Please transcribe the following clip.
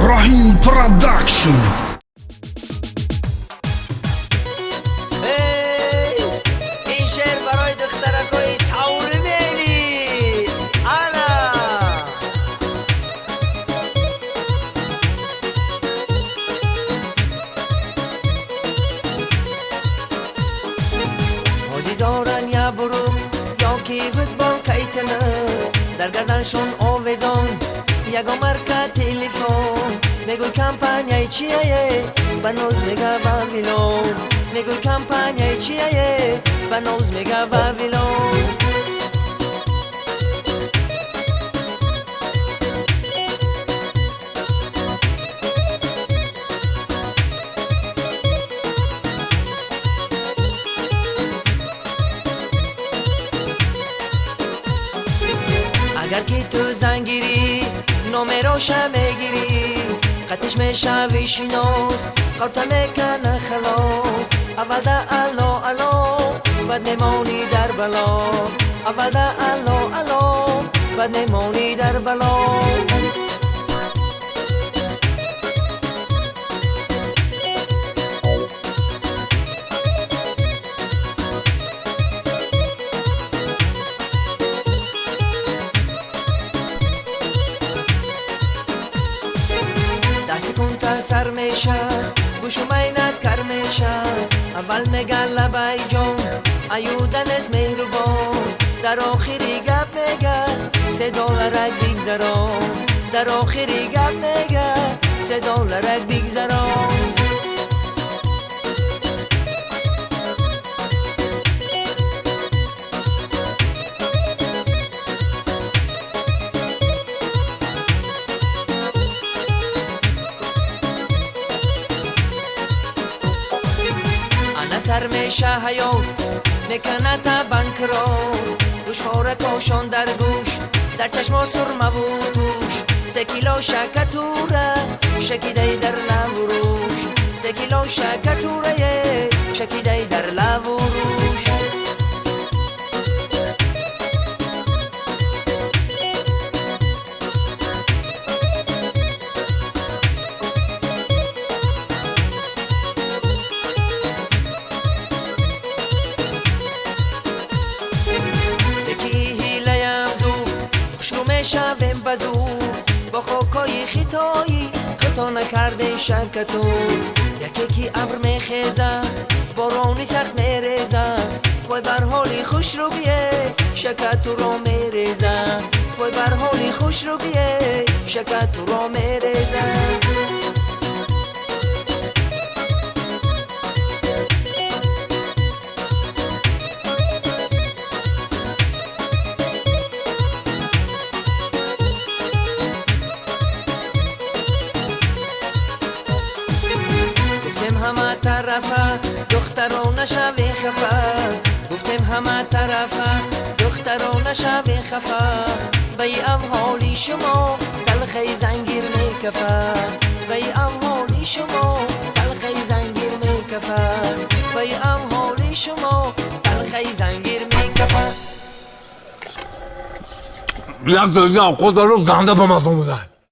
ابراهیم پروداکشن. این شعر برای دخترکای ساور میلی انا بازی دارن یا برو یا کی فوتبال کایتنه در گردنشون آویزان یگو مرکه تلفن میگوی کمپانیای چیه بنوز میگه واویلون میگوی کمپانیای چیه بنوز میگه واویلون اگر که تو زنگیری نومروش میگیری قطش میشوی شیناس قرطه میکنه خلاص اول ده الو الو بد نمونی در بلا اول ده الو الو بد نمونی در بلا دست کن تا سر میشه گوشو مینت کر میشه اول میگه لبای جون ایودن از مهربان در آخری گپ میگه $3 بگذران در آخری گپ میگه $3 بگذران سر میشه حیات میکنه تا بنک را گوشواره کاشان در گوش در چشما سرمه و توش 3 کیلو شکتوره شکیده در لوروش 3 کیلو شکتوره شکیده در لوروش شویم بزور با خاکای خطایی خطا نکرده شکتو یکی کی ابر میخیزه بارانی سخت میریزه وای بر حالی خوش رو بیه شکتو را میریزه وای بر حالی خوش رو بیه شکتو را میریزه همه طرفه دختران شوی خفه گفتیم همه طرفه دختران شوی خفه بی حالی شما تلخی زنگیر میکفه بی حالی شما تلخی زنگیر میکفه بی حالی شما تلخی زنگیر میکفه یک خدا رو گنده به مزون بوده